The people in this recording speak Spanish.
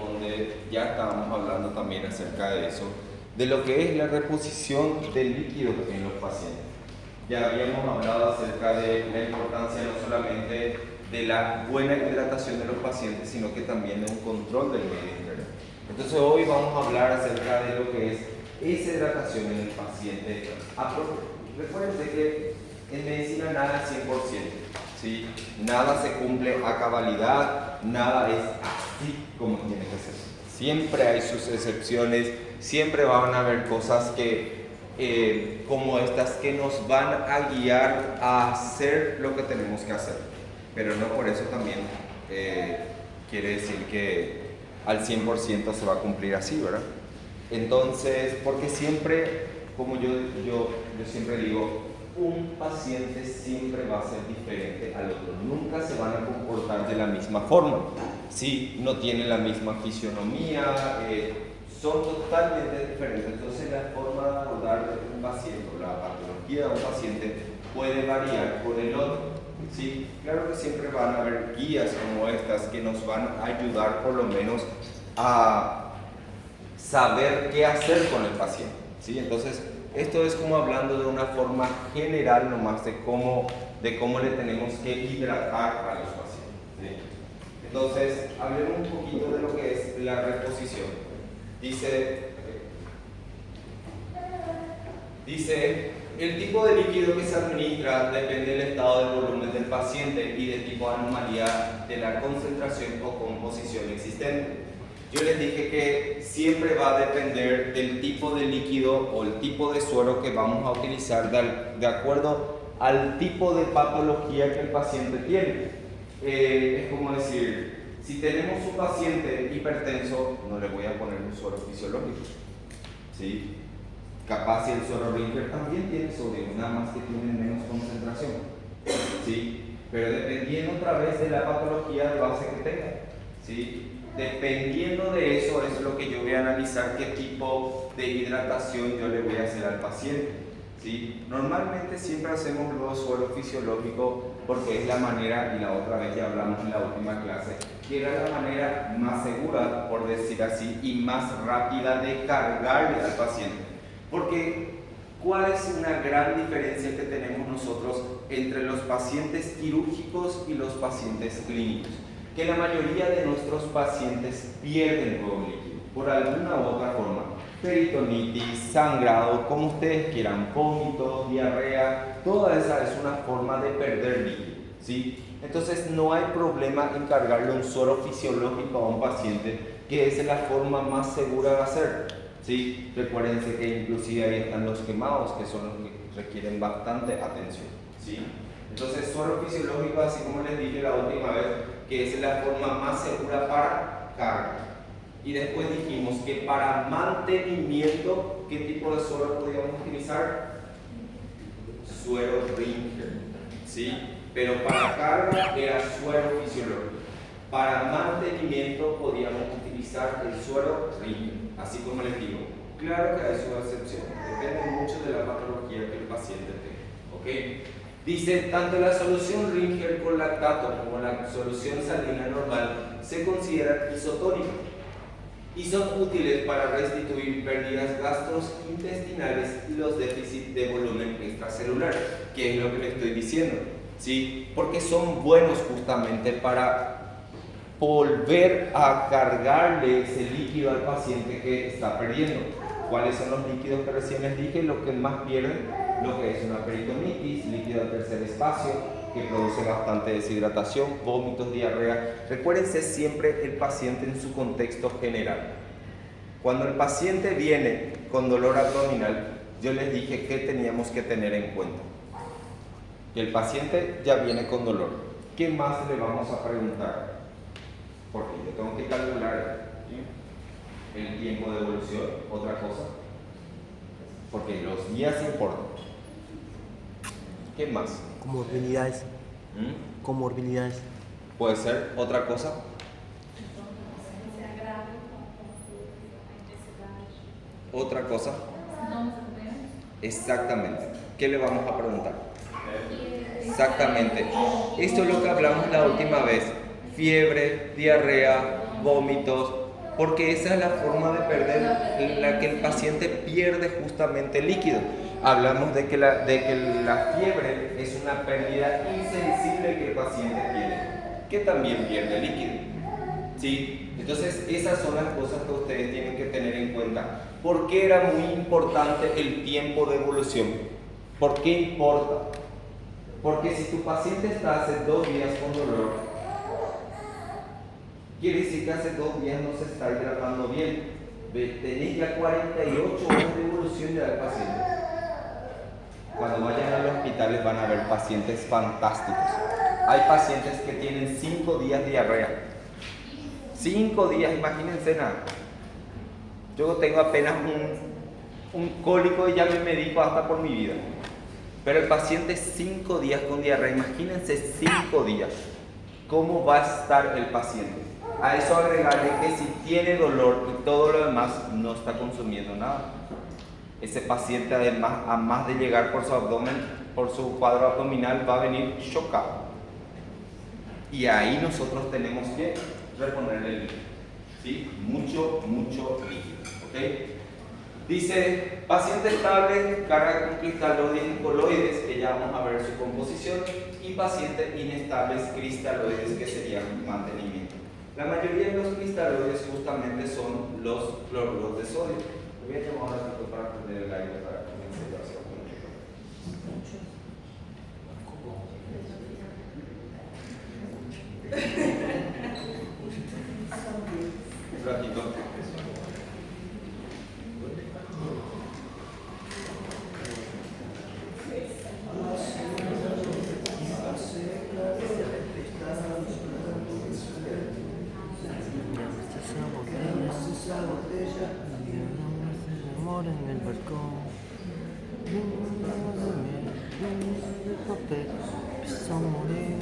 donde ya estábamos hablando también acerca de eso, de lo que es la reposición de líquidos en los pacientes. Ya habíamos hablado acerca de la importancia no solamente de la buena hidratación de los pacientes, sino que también de un control del medio interno. Entonces hoy vamos a hablar acerca de lo que es esa hidratación en el paciente. Recuerden que en medicina nada es 100%, ¿sí? Nada se cumple a cabalidad, nada es así como tiene que ser. Siempre hay sus excepciones, siempre van a haber cosas como estas que nos van a guiar a hacer lo que tenemos que hacer. Pero no por eso también quiere decir que al 100% se va a cumplir así, ¿verdad? Entonces, porque siempre, como yo siempre digo, un paciente siempre va a ser diferente al otro. Nunca se van a comportar de la misma forma. Sí, no tienen la misma fisionomía, son totalmente diferentes. Entonces, la forma de abordar de un paciente o la patología de un paciente puede variar con el otro. Sí, claro que siempre van a haber guías como estas que nos van a ayudar por lo menos a saber qué hacer con el paciente, ¿sí? Entonces, esto es como hablando de una forma general nomás de cómo le tenemos que hidratar a los pacientes, ¿sí? Entonces, hablemos un poquito de lo que es la reposición. Dice, el tipo de líquido que se administra depende del estado de volumen del paciente y del tipo de anomalía de la concentración o composición existente. Yo les dije que siempre va a depender del tipo de líquido o el tipo de suero que vamos a utilizar de acuerdo al tipo de patología que el paciente tiene. Es como decir, si tenemos un paciente hipertenso, no le voy a poner un suero fisiológico, ¿sí? Capaz si el suero Ringer también tiene sodio, nada más que tiene menos concentración, ¿sí? Pero dependiendo otra vez de la patología de base que tenga, ¿sí? Dependiendo de eso es lo que yo voy a analizar qué tipo de hidratación yo le voy a hacer al paciente, ¿sí? Normalmente siempre hacemos luego suero fisiológico porque es la manera, y la otra vez ya hablamos en la última clase, que era la manera más segura, por decir así, y más rápida de cargarle al paciente. Porque, ¿cuál es una gran diferencia que tenemos nosotros entre los pacientes quirúrgicos y los pacientes clínicos? Que la mayoría de nuestros pacientes pierden luego líquido, por alguna u otra forma. Peritonitis, sangrado, como ustedes quieran, vómitos, diarrea, toda esa es una forma de perder líquido, ¿sí? Entonces no hay problema en cargarle un suero fisiológico a un paciente, que es la forma más segura de hacer. ¿Sí? Recuérdense que inclusive ahí están los quemados, que son los que requieren bastante atención, ¿sí? Entonces, suero fisiológico, así como les dije la última vez, que es la forma más segura para carga. Y después dijimos que para mantenimiento, ¿qué tipo de suero podíamos utilizar? Suero Ringer, ¿sí? Pero para carga era suero fisiológico. Para mantenimiento podíamos utilizar el suero Ringer. Así como les digo, claro que hay su excepción, depende mucho de la patología que el paciente tenga, ¿ok? Dice, tanto la solución Ringer con lactato como la solución salina normal se consideran isotónicas y son útiles para restituir pérdidas gastrointestinales y los déficits de volumen extracelular, que es lo que les estoy diciendo, ¿sí? Porque son buenos justamente para volver a cargarle ese líquido al paciente que está perdiendo. ¿Cuáles son los líquidos que recién les dije? Los que más pierden, lo que es una peritonitis, líquido del tercer espacio, que produce bastante deshidratación, vómitos, diarrea. Recuérdense siempre el paciente en su contexto general. Cuando el paciente viene con dolor abdominal, yo les dije que teníamos que tener en cuenta. Que el paciente ya viene con dolor. ¿Qué más le vamos a preguntar? Porque yo tengo que calcular, ¿sí?, el tiempo de evolución, otra cosa, porque los días importan. ¿Qué más? Comorbilidades. Comorbilidades. ¿Puede ser otra cosa? ¿Otra cosa? Exactamente. ¿Qué le vamos a preguntar? Exactamente. Esto es lo que hablamos la última vez. Fiebre, diarrea, vómitos, porque esa es la forma de perder en la que el paciente pierde justamente líquido. Hablamos de que la fiebre es una pérdida insensible que el paciente tiene, que también pierde líquido. ¿Sí? Entonces esas son las cosas que ustedes tienen que tener en cuenta. ¿Por qué era muy importante el tiempo de evolución? ¿Por qué importa? Porque si tu paciente está hace 2 días con dolor, quiere decir que hace 2 días no se está hidratando bien. Tenéis ya 48 horas de evolución ya del paciente. Cuando vayan a los hospitales van a ver pacientes fantásticos. Hay pacientes que tienen 5 días de diarrea. 5 días, imagínense nada. Yo tengo apenas un cólico y ya me medico hasta por mi vida. Pero el paciente 5 días con diarrea, imagínense 5 días. ¿Cómo va a estar el paciente? A eso agregarle que si tiene dolor y todo lo demás, no está consumiendo nada. Ese paciente además, a más de llegar por su abdomen, por su cuadro abdominal, va a venir chocado. Y ahí nosotros tenemos que reponerle el líquido. ¿Sí? Mucho líquido. ¿Okay? Dice, paciente estable, carga con cristaloides y coloides, que ya vamos a ver su composición, y pacientes inestables, cristaloides, que serían mantenimiento. La mayoría de los cristaloides justamente son los cloruros de sodio. Voy a llamar un ratito para prender el aire para que comience a hacer un ratito. Amor en el balcón, de papel, empezó a morir.